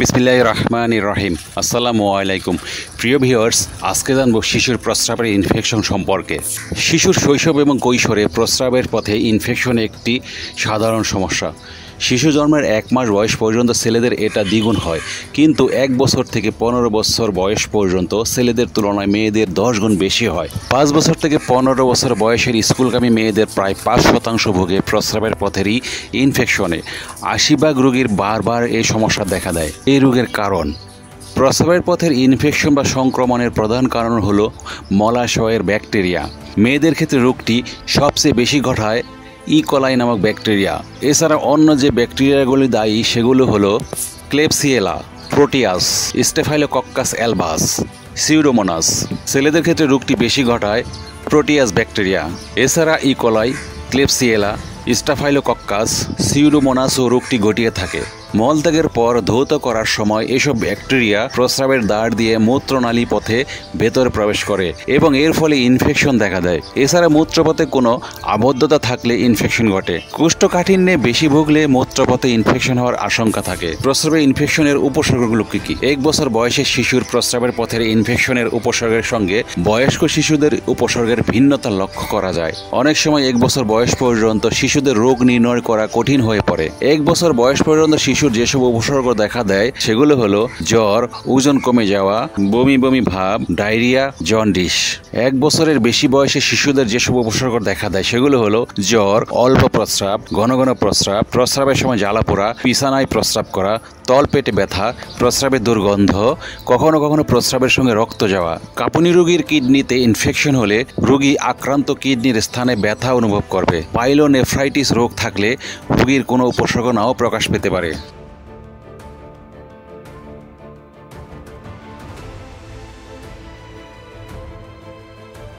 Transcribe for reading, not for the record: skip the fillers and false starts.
বিসমিল্লাহির রহমানির রহিম। আসসালামু আলাইকুম প্রিয় ভিউয়ার্স, আজকে জানব শিশুর প্রস্রাবের ইনফেকশন সম্পর্কে। শিশুর শৈশব এবং কৈশোরে প্রস্রাবের পথে ইনফেকশন একটি সাধারণ সমস্যা। শিশু জন্মের 1 মাস বয়স পর্যন্ত ছেলেদের এটা দ্বিগুণ হয়, কিন্তু 1 বছর থেকে 15 বছর বয়স পর্যন্ত ছেলেদের তুলনায় মেয়েদের 10 গুণ বেশি হয়। 5 বছর থেকে 15 বছর বয়সের স্কুলগামী মেয়েদের প্রায় 5% ভোগে প্রস্রাবের পথেরই ইনফেকশনে। 80% রোগীর বারবার এই সমস্যা দেখা দেয়। এই রোগের কারণ: প্রস্রাবের পথের ইনফেকশন বা সংক্রমণের প্রধান কারণ হলো মলাশয়ের ব্যাকটেরিয়া। মেয়েদের ক্ষেত্রে রোগটি সবচেয়ে বেশি ঘটায় ইকোলাই নামক ব্যাকটেরিয়া। এছাড়া অন্য যে ব্যাকটেরিয়াগুলি দায়ী সেগুলো হলো ক্লেবসিয়েলা, প্রোটিয়াস, স্টেফাইলোকক্কাস অ্যালবাস, সিউডোমোনাস। ছেলেদের ক্ষেত্রে রোগটি বেশি ঘটায় প্রোটিয়াস ব্যাকটেরিয়া। এছাড়া ইকোলাই, ক্লেবসিয়েলা, স্টেফাইলোকক্কাস, সিউডোমোনাসও রোগটি ঘটিয়ে থাকে। মলত্যাগের পর ধৌত করার সময় এসব ব্যাকটেরিয়া প্রস্রাবের দ্বার দিয়ে মূত্রনালী পথে ভেতরে প্রবেশ করে এবং এর ফলে ইনফেকশন দেখা দেয়। এছাড়া মূত্রপথে কোনো আবদ্ধতা থাকলে ইনফেকশন ঘটে। কোষ্ঠকাঠিন্যে বেশি ভুগলে মূত্রপথে ইনফেকশন হওয়ার আশঙ্কা থাকে। প্রস্রাবের ইনফেকশনের উপসর্গগুলো কী কী? 1 বছর বয়সের শিশুর প্রস্রাবের পথের ইনফেকশনের উপসর্গের সঙ্গে বয়স্ক শিশুদের উপসর্গের ভিন্নতা লক্ষ্য করা যায়। অনেক সময় 1 বছর বয়স পর্যন্ত শিশুদের রোগ নির্ণয় করা কঠিন হয়ে পড়ে। 1 বছর বয়স পর্যন্ত শিশুর যেসব উপসর্গ দেখা দেয় সেগুলো হলো জ্বর, ওজন কমে যাওয়া, বমি বমি ভাব, ডায়রিয়া, জন্ডিস। 1 বছরের বেশি বয়সে শিশুদের যেসব উপসর্গ দেখা দেয় সেগুলো হলো জ্বর, অল্প প্রস্রাব, ঘন ঘন প্রস্রাব, প্রস্রাবের সময় জ্বালাপোড়া, বিছানায় প্রস্রাব করা, তলপেটে ব্যথা, প্রস্রাবের দুর্গন্ধ, কখনো কখনো প্রস্রাবের সঙ্গে রক্ত যাওয়া। কাঁপুনি রোগীর কিডনিতে ইনফেকশন হলে রোগী আক্রান্ত কিডনির স্থানে ব্যথা অনুভব করবে। পাইলোনেফ্রাইটিস রোগ থাকলে রোগীর কোনো উপসর্গ নাও প্রকাশ পেতে পারে।